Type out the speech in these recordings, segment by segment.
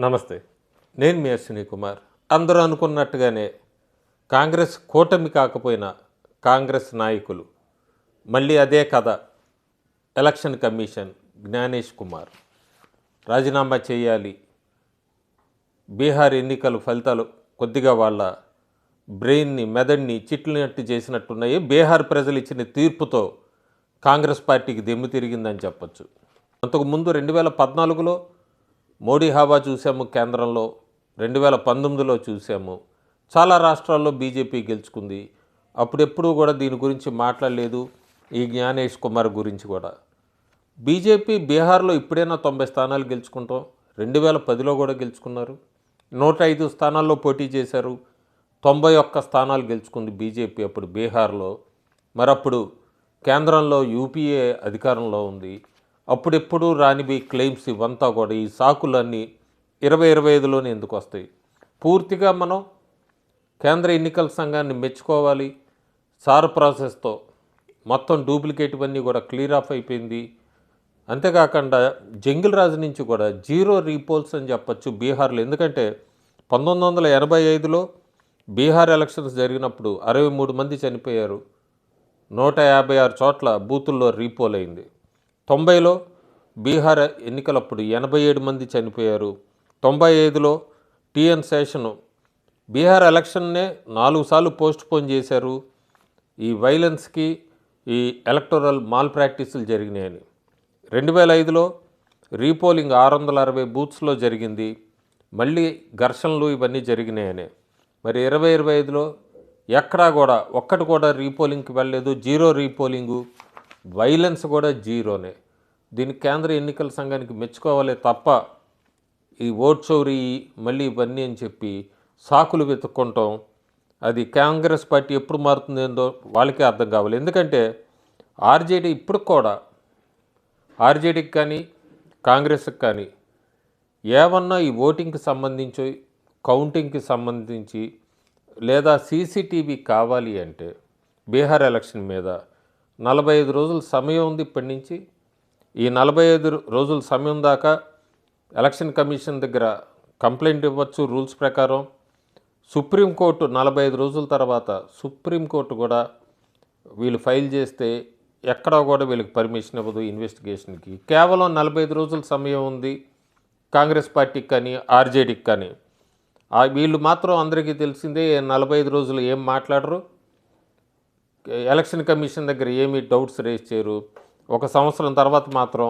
నమస్తే. నేను మీ అశ్విని కుమార్. అందరూ అనుకున్నట్టుగానే కాంగ్రెస్ కూటమి కాకపోయినా కాంగ్రెస్ నాయకులు మళ్ళీ అదే కథ. ఎలక్షన్ కమిషన్ జ్ఞానేష్ కుమార్ రాజీనామా చేయాలి. బీహార్ ఎన్నికల ఫలితాలు కొద్దిగా వాళ్ళ బ్రెయిన్ని మెదడుని చిట్లినట్టు చేసినట్టున్నాయి. బీహార్ ప్రజలు ఇచ్చిన తీర్పుతో కాంగ్రెస్ పార్టీకి దెమ్ము తిరిగిందని చెప్పచ్చు. అంతకుముందు 2014లో మోడీ హవా చూసాము, కేంద్రంలో 2019లో చూసాము. చాలా రాష్ట్రాల్లో బీజేపీ గెలుచుకుంది. అప్పుడెప్పుడూ కూడా దీని గురించి మాట్లాడలేదు. ఈ జ్ఞానేష్ కుమార్ గురించి కూడా. బీజేపీ బీహార్లో ఇప్పుడైనా 90 స్థానాలు గెలుచుకుంటాం. 2010లో కూడా గెలుచుకున్నారు. 105 స్థానాల్లో పోటీ చేశారు. 91 స్థానాలు గెలుచుకుంది బీజేపీ అప్పుడు బీహార్లో. మరప్పుడు కేంద్రంలో యూపీఏ అధికారంలో ఉంది. అప్పుడెప్పుడు రానివి క్లెయిమ్స్ ఇవంతా కూడా, ఈ సాకులన్నీ 2025లోనే ఎందుకు వస్తాయి? పూర్తిగా మనం కేంద్ర ఎన్నికల సంఘాన్ని మెచ్చుకోవాలి. సార్ ప్రాసెస్తో మొత్తం డూప్లికేట్ ఇవన్నీ కూడా క్లియర్ ఆఫ్ అయిపోయింది. అంతేకాకుండా జంగిల్ రాజు నుంచి కూడా జీరో రీపోల్స్ అని చెప్పచ్చు బీహార్లో. ఎందుకంటే 1985లో బీహార్ ఎలక్షన్స్ జరిగినప్పుడు 63 మంది చనిపోయారు. 156 చోట్ల బూతుల్లో రీపోల్ అయింది. 90లో బీహార్ ఎన్నికలప్పుడు 87 మంది చనిపోయారు. 95లో టీఎన్ శేషను బీహార్ ఎలక్షన్నే 4 సార్లు పోస్ట్పోన్ చేశారు. ఈ వైలెన్స్కి, ఈ ఎలక్టోరల్ మాల్ ప్రాక్టీసులు జరిగినాయని. 2005లో రీపోలింగ్ 660 బూత్స్లో జరిగింది. మళ్ళీ ఘర్షణలు ఇవన్నీ జరిగినాయని. మరి 2025లో ఎక్కడా కూడా ఒక్కటి కూడా రీపోలింగ్కి వెళ్ళలేదు. జీరో రీపోలింగు, వైలెన్స్ కూడా జీరోనే. దీనికి కేంద్ర ఎన్నికల సంఘానికి మెచ్చుకోవాలి తప్ప ఈ ఓట్ చౌరీ మళ్ళీ ఇవన్నీ అని చెప్పి సాకులు వెతుక్కుంటాం. అది కాంగ్రెస్ పార్టీ ఎప్పుడు మారుతుందేందో వాళ్ళకే అర్థం కావాలి. ఎందుకంటే ఆర్జేడీ ఇప్పుడు కూడా ఆర్జేడీకి కానీ కాంగ్రెస్కి కానీ ఏమన్నా ఈ ఓటింగ్కి సంబంధించి, కౌంటింగ్కి సంబంధించి లేదా సీసీటీవీ కావాలి అంటే బీహార్ ఎలక్షన్ మీద 45 రోజుల సమయం ఉంది ఇప్పటి నుంచి. ఈ 45 రోజుల సమయం దాకా ఎలక్షన్ కమిషన్ దగ్గర కంప్లైంట్ ఇవ్వచ్చు రూల్స్ ప్రకారం. సుప్రీంకోర్టు 45 రోజుల తర్వాత సుప్రీంకోర్టు కూడా వీళ్ళు ఫైల్ చేస్తే ఎక్కడా కూడా వీళ్ళకి పర్మిషన్ ఇవ్వదు ఇన్వెస్టిగేషన్కి. కేవలం 45 రోజుల సమయం ఉంది కాంగ్రెస్ పార్టీకి కానీ ఆర్జేడీకి కానీ. వీళ్ళు మాత్రం అందరికీ తెలిసిందే 45 రోజులు ఏం మాట్లాడరు. ఎలక్షన్ కమిషన్ దగ్గర ఏమీ డౌట్స్ రేస్ చేయరు. 1 సంవత్సరం తర్వాత మాత్రం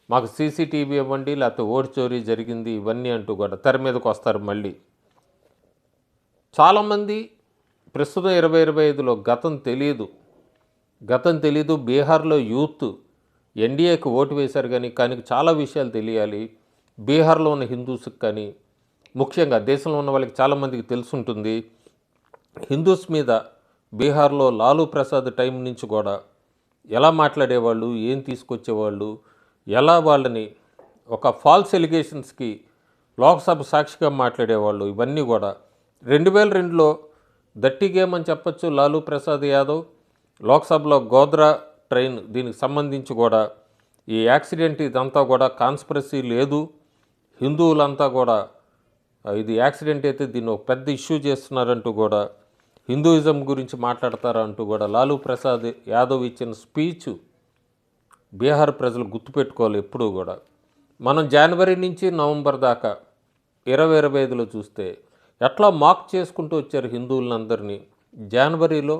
మాకు సీసీటీవీ ఇవ్వండి, లేకపోతే ఓటు చోరీ జరిగింది ఇవన్నీ అంటూ కూడా తెర మీదకి వస్తారు మళ్ళీ. చాలామంది ప్రస్తుతం 2025లో గతం తెలియదు. బీహార్లో యూత్ ఎన్డీఏకి ఓటు వేశారు కానీ చాలా విషయాలు తెలియాలి. బీహార్లో ఉన్న హిందూస్కి కానీ, ముఖ్యంగా దేశంలో ఉన్న వాళ్ళకి చాలామందికి తెలుసుంటుంది. హిందూస్ మీద బీహార్లో లాలూ ప్రసాద్ టైం నుంచి కూడా ఎలా మాట్లాడేవాళ్ళు, ఏం తీసుకొచ్చేవాళ్ళు, ఎలా వాళ్ళని ఒక ఫాల్స్ ఎలిగేషన్స్కి లోక్సభ సాక్షిగా మాట్లాడేవాళ్ళు, ఇవన్నీ కూడా 2002లో దట్టి గేమ్ అని చెప్పచ్చు. లాలూ ప్రసాద్ యాదవ్ లోక్సభలో గోద్రా ట్రైన్ దీనికి సంబంధించి కూడా ఈ యాక్సిడెంట్ ఇదంతా కూడా కాన్స్పిరసీ లేదు, హిందువులంతా కూడా ఇది యాక్సిడెంట్ అయితే దీన్ని ఒక పెద్ద ఇష్యూ చేస్తున్నారంటూ కూడా, హిందూయిజం గురించి మాట్లాడతారంటూ కూడా లాలూ ప్రసాద్ యాదవ్ ఇచ్చిన స్పీచ్ బీహార్ ప్రజలు గుర్తుపెట్టుకోవాలి ఎప్పుడూ కూడా. మనం జనవరి నుంచి నవంబర్ దాకా 2025లో చూస్తే ఎట్లా మాక్ చేసుకుంటూ వచ్చారు హిందువులందరినీ. జనవరిలో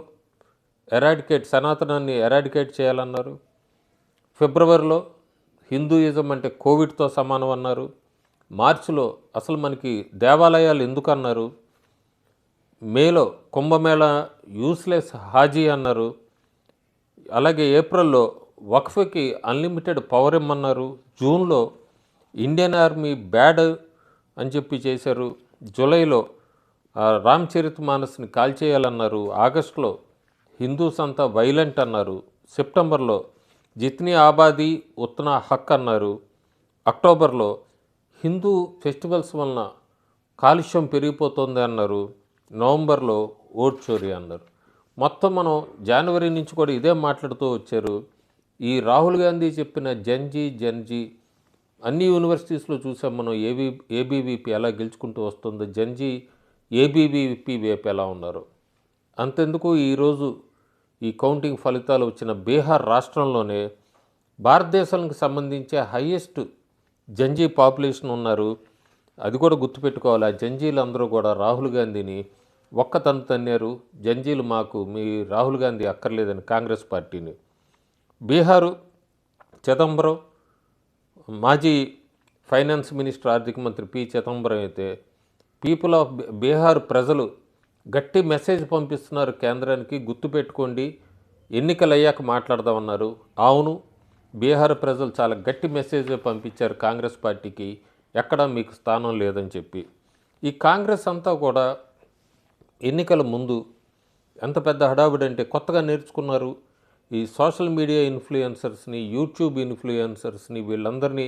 సనాతనాన్ని ఎరాడికేట్ చేయాలన్నారు. ఫిబ్రవరిలో హిందూయిజం అంటే కోవిడ్తో సమానం అన్నారు. మార్చిలో అసలు మనకి దేవాలయాలు ఎందుకు అన్నారు. మేలో కుంభమేళా యూస్లెస్ హాజీ అన్నారు. అలాగే ఏప్రిల్లో వక్ఫ్కి అన్లిమిటెడ్ పవర్ ఇమ్మన్నారు. జూన్లో ఇండియన్ ఆర్మీ బ్యాడ్ అని చెప్పి చేశారు. జూలైలో రామ్చరిత్ మానస్ని కాల్చేయాలన్నారు. ఆగస్టులో హిందూస్ అంతా వైలెంట్ అన్నారు. సెప్టెంబర్లో జిత్నీ ఆబాదీ ఉత్నా హక్ అన్నారు. అక్టోబర్లో హిందూ ఫెస్టివల్స్ వలన కాలుష్యం పెరిగిపోతుంది అన్నారు. నవంబర్లో ఓట్ చోరీ అన్నారు. మొత్తం మనం జనవరి నుంచి కూడా ఇదే మాట్లాడుతూ వచ్చారు. ఈ రాహుల్ గాంధీ చెప్పిన జన్జీ అన్ని యూనివర్సిటీస్లో చూసాం మనం ఏబీవీపీ ఎలా గెలుచుకుంటూ వస్తుందో, జంజీ ఏబీవీపీ వైపు ఎలా ఉన్నారు. అంతెందుకు ఈరోజు ఈ కౌంటింగ్ ఫలితాలు వచ్చిన బీహార్ రాష్ట్రంలోనే భారతదేశానికి సంబంధించే హయ్యెస్ట్ జంజీ పాపులేషన్ ఉన్నారు. అది కూడా గుర్తుపెట్టుకోవాలి. ఆ జంజీలు అందరూ కూడా రాహుల్ గాంధీని ఒక్క తన్నారు. జంజీలు మాకు మీ రాహుల్ గాంధీ అక్కర్లేదని కాంగ్రెస్ పార్టీని. బీహారు చిదంబరం మాజీ ఫైనాన్స్ మినిస్టర్, ఆర్థిక మంత్రి పి చిదంబరం అయితే పీపుల్ ఆఫ్ బీహార్ ప్రజలు గట్టి మెసేజ్ పంపిస్తున్నారు కేంద్రానికి, గుర్తుపెట్టుకోండి ఎన్నికలు అయ్యాక మాట్లాడదామన్నారు. అవును, బీహార్ ప్రజలు చాలా గట్టి మెసేజ్ పంపించారు కాంగ్రెస్ పార్టీకి, ఎక్కడా మీకు స్థానం లేదని చెప్పి. ఈ కాంగ్రెస్ అంతా కూడా ఎన్నికల ముందు ఎంత పెద్ద హడావిడి అంటే కొత్తగా నేర్చుకున్నారు. ఈ సోషల్ మీడియా ఇన్ఫ్లుయెన్సర్స్ని, యూట్యూబ్ ఇన్ఫ్లుయెన్సర్స్ని వీళ్ళందరినీ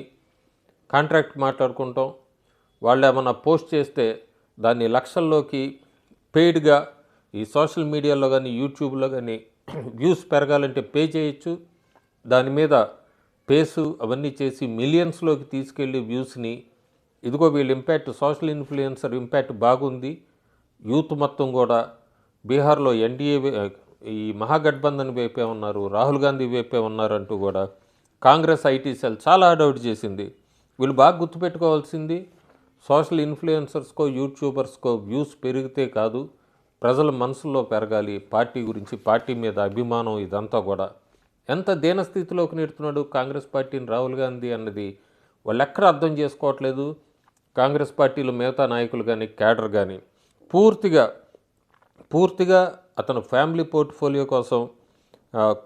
కాంట్రాక్ట్ మాట్లాడుకుంటాం. వాళ్ళు ఏమన్నా పోస్ట్ చేస్తే దాన్ని లక్షల్లోకి పెయిడ్గా ఈ సోషల్ మీడియాలో కానీ యూట్యూబ్లో కానీ వ్యూస్ పెరగాలంటే పే చేయొచ్చు. దాని మీద పేసు అవన్నీ చేసి మిలియన్స్లోకి తీసుకెళ్ళి వ్యూస్ని, ఇదిగో వీళ్ళ ఇంపాక్ట్, సోషల్ ఇన్ఫ్లుయెన్సర్ ఇంపాక్ట్ బాగుంది, యూత్ మొత్తం కూడా బీహార్లో ఎన్డీఏ ఈ మహాగఠబంధన్ వైపే ఉన్నారు, రాహుల్ గాంధీ వైపే ఉన్నారంటూ కూడా కాంగ్రెస్ ఐటీ సెల్ చాలా అడౌట్ చేసింది. వీళ్ళు బాగా గుర్తుపెట్టుకోవాల్సింది, సోషల్ ఇన్ఫ్లుయెన్సర్స్కో యూట్యూబర్స్కో వ్యూస్ పెరిగితే కాదు, ప్రజల మనసుల్లో పెరగాలి పార్టీ గురించి, పార్టీ మీద అభిమానం. ఇదంతా కూడా ఎంత దీనస్థితిలోకి నెడుతున్నాడు కాంగ్రెస్ పార్టీని రాహుల్ గాంధీ అన్నది వాళ్ళు ఎక్కడ అర్థం చేసుకోవట్లేదు. కాంగ్రెస్ పార్టీలో మిగతా నాయకులు కానీ క్యాడర్ కానీ పూర్తిగా అతను ఫ్యామిలీ పోర్ట్ఫోలియో కోసం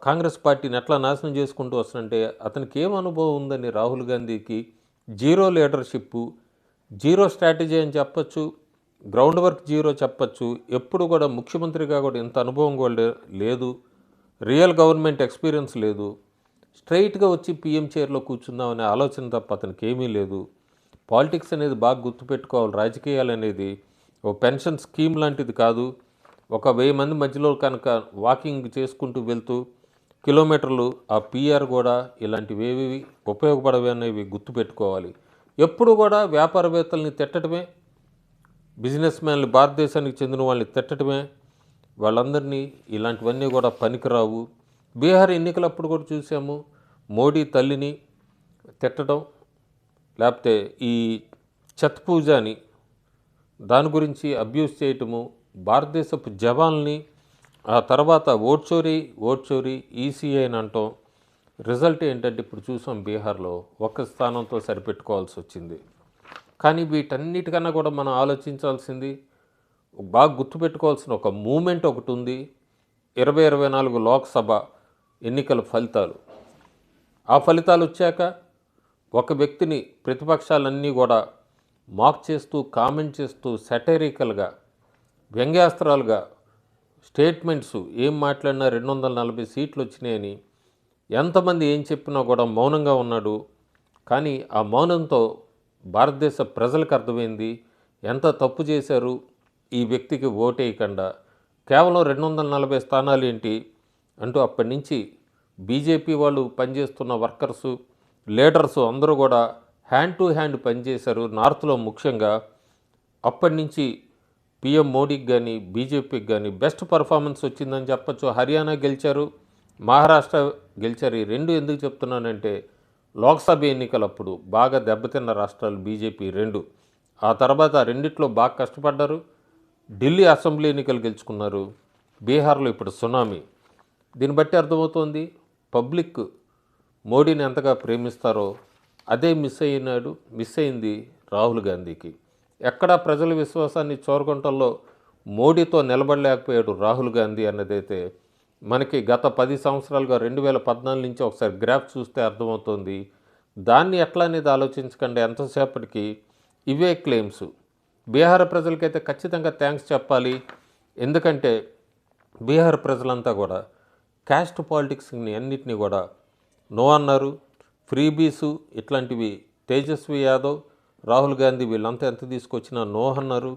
కాంగ్రెస్ పార్టీని ఎట్లా నాశనం చేసుకుంటూ వస్తుందంటే అతనికి ఏం అనుభవం ఉందని రాహుల్ గాంధీకి. జీరో లీడర్షిప్, జీరో స్ట్రాటజీ అని చెప్పచ్చు, గ్రౌండ్ వర్క్ జీరో చెప్పచ్చు. ఎప్పుడు కూడా ముఖ్యమంత్రిగా కూడా ఇంత అనుభవం కూడా లేదు, రియల్ గవర్నమెంట్ ఎక్స్పీరియన్స్ లేదు. స్ట్రైట్గా వచ్చి పీఎం చైర్లో కూర్చుందామనే ఆలోచన తప్ప అతనికి ఏమీ లేదు. పాలిటిక్స్ అనేది బాగా గుర్తుపెట్టుకోవాలి. రాజకీయాలు అనేది ఓ పెన్షన్ స్కీమ్ లాంటిది కాదు. ఒక 1000 మంది మధ్యలో కనుక వాకింగ్ చేసుకుంటూ వెళ్తూ కిలోమీటర్లు ఆ పీఆర్ కూడా ఇలాంటివి ఏవి ఉపయోగపడవి అనేవి గుర్తుపెట్టుకోవాలి. ఎప్పుడు కూడా వ్యాపారవేత్తల్ని తిట్టడమే, బిజినెస్ మ్యాన్లు, భారతదేశానికి చెందిన వాళ్ళని తిట్టడమే, వాళ్ళందరినీ ఇలాంటివన్నీ కూడా పనికిరావు. బీహార్ ఎన్నికలప్పుడు కూడా చూసాము, మోడీ తల్లిని తిట్టడం, లేకపోతే ఈ ఛత్ పూజని దాని గురించి అబ్యూస్ చేయటము, భారతదేశపు జవాన్లని, ఆ తర్వాత ఓట్ చోరీ ఈసీఐ అని అంటాం. రిజల్ట్ ఏంటంటే ఇప్పుడు చూసాం బీహార్లో ఒక్క స్థానంతో సరిపెట్టుకోవాల్సి వచ్చింది. కానీ వీటన్నిటికన్నా కూడా మనం ఆలోచించాల్సింది, బాగా గుర్తుపెట్టుకోవాల్సిన ఒక మూమెంట్ ఒకటి ఉంది. 2024 లోక్సభ ఎన్నికల ఫలితాలు. ఆ ఫలితాలు వచ్చాక ఒక వ్యక్తిని ప్రతిపక్షాలన్నీ కూడా మాక్ చేస్తూ, కామెంట్ చేస్తూ, సెటైరికల్గా, వ్యంగ్యాస్త్రాలుగా స్టేట్మెంట్స్ ఏం మాట్లాడినా 240 సీట్లు వచ్చినాయని ఎంతమంది ఏం చెప్పినా కూడా మౌనంగా ఉన్నాడు. కానీ ఆ మౌనంతో భారతదేశ ప్రజలకు అర్థమైంది ఎంత తప్పు చేశారు ఈ వ్యక్తికి ఓటేయకుండా. కేవలం 240 స్థానాలు ఏంటి అంటూ అప్పటి నుంచి బీజేపీ వాళ్ళు పనిచేస్తున్న వర్కర్సు, లీడర్సు అందరూ కూడా హ్యాండ్ టు హ్యాండ్ పనిచేశారు. నార్త్లో ముఖ్యంగా అప్పటి నుంచి పీఎం మోడీకి కానీ బీజేపీకి కానీ బెస్ట్ పర్ఫార్మెన్స్ వచ్చిందని చెప్పచ్చు. హర్యానా గెలిచారు, మహారాష్ట్ర గెలిచారు. ఈ రెండు ఎందుకు చెప్తున్నానంటే లోక్సభ ఎన్నికలప్పుడు బాగా దెబ్బతిన్న రాష్ట్రాలు బీజేపీ 2. ఆ తర్వాత రెండిట్లో బాగా కష్టపడ్డారు. ఢిల్లీ అసెంబ్లీ ఎన్నికలు గెలుచుకున్నారు. బీహార్లో ఇప్పుడు సునామీ. దీన్ని బట్టి అర్థమవుతోంది పబ్లిక్ మోడీని ఎంతగా ప్రేమిస్తారో అదే మిస్ అయింది రాహుల్ గాంధీకి. ఎక్కడా ప్రజల విశ్వాసాన్ని చోరగొంటల్లో మోడీతో నిలబడలేకపోయాడు రాహుల్ గాంధీ అన్నదైతే మనకి గత 10 సంవత్సరాలుగా 2014 నుంచి ఒకసారి గ్రాఫ్ చూస్తే అర్థమవుతుంది. దాన్ని ఎట్లా అనేది ఆలోచించకుండా ఎంతసేపటికి ఇవే క్లెయిమ్స్. బీహార్ ప్రజలకైతే ఖచ్చితంగా థ్యాంక్స్ చెప్పాలి. ఎందుకంటే బీహార్ ప్రజలంతా కూడా క్యాస్ట్ పాలిటిక్స్ని అన్నిటినీ కూడా నో అన్నారు. ఫ్రీబీసు ఇట్లాంటివి తేజస్వి యాదవ్, రాహుల్ గాంధీ వీళ్ళంతా ఎంత తీసుకొచ్చినా నో అన్నారు.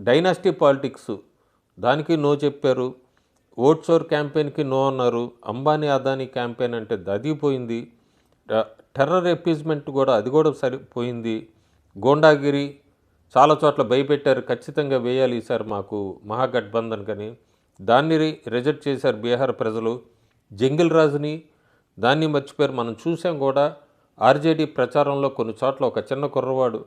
డైనాసిటీ పాలిటిక్స్ దానికి నో చెప్పారు. ఓట్ చోర్ క్యాంపెయిన్కి నో అన్నారు. అంబానీ అదానీ క్యాంపెయిన్ అంటే దదిపోయింది. టెర్రర్ ఎపీజ్మెంట్ కూడా అది కూడా సరిపోయింది. గోండాగిరి చాలా చోట్ల భయపెట్టారు, ఖచ్చితంగా వేయాలి ఈసారి మాకు మహాగఠబంధన్ కని. దాన్ని రిజెక్ట్ చేశారు బీహార్ ప్రజలు. జంగిల్ రాజుని దాన్ని మర్చిపోయారు. మనం చూసాం కూడా ఆర్జేడీ ప్రచారంలో కొన్ని చోట్ల ఒక చిన్న కుర్రవాడు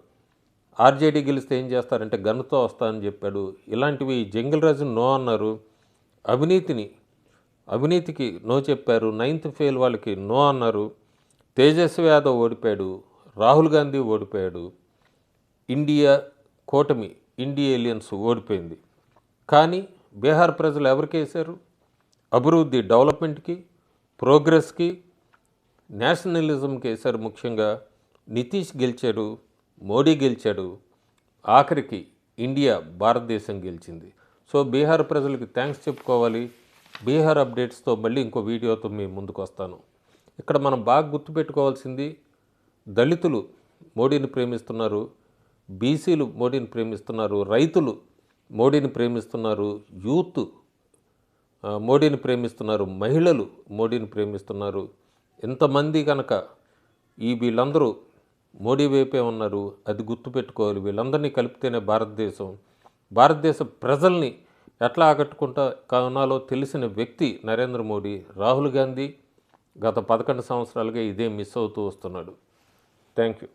ఆర్జేడీ గెలిస్తే ఏం చేస్తారంటే గన్నుతో వస్తానని చెప్పాడు. ఇలాంటివి జంగిల్ రాజుని నో అన్నారు. అవినీతికి నో చెప్పారు. 9th ఫెయిల్ వాళ్ళకి నో అన్నారు. తేజస్వి యాదవ్ ఓడిపోయాడు, రాహుల్ గాంధీ ఓడిపోయాడు, ఇండియా కూటమి ఇండియా ఎలియన్స్ ఓడిపోయింది. కానీ బీహార్ ప్రజలు ఎవరికి వేశారు? అభివృద్ధి, డెవలప్మెంట్కి, ప్రోగ్రెస్కి, నేషనలిజంకి వేశారు. ముఖ్యంగా నితీష్ గెలిచాడు, మోడీ గెలిచాడు, ఆఖరికి ఇండియా భారతదేశం గెలిచింది. సో బీహార్ ప్రజలకి థ్యాంక్స్ చెప్పుకోవాలి. బీహార్ అప్డేట్స్తో మళ్ళీ ఇంకో వీడియోతో మీ ముందుకు వస్తాను. ఇక్కడ మనం బాగా గుర్తుపెట్టుకోవాల్సింది, దళితులు మోడీని ప్రేమిస్తున్నారు, బీసీలు మోడీని ప్రేమిస్తున్నారు, రైతులు మోడీని ప్రేమిస్తున్నారు, యూత్ మోడీని ప్రేమిస్తున్నారు, మహిళలు మోడీని ప్రేమిస్తున్నారు. ఇంతమంది కనుక వీళ్ళందరూ మోడీ వైపే ఉన్నారు. అది గుర్తుపెట్టుకోవాలి. వీళ్ళందరినీ కలిపితేనే భారతదేశ ప్రజల్ని ఎట్లా ఆకట్టుకుంటా కానాలో తెలిసిన వ్యక్తి నరేంద్ర మోడీ. రాహుల్ గాంధీ గత 11 సంవత్సరాలుగా ఇదే మిస్ అవుతూ వస్తున్నాడు. Thank you.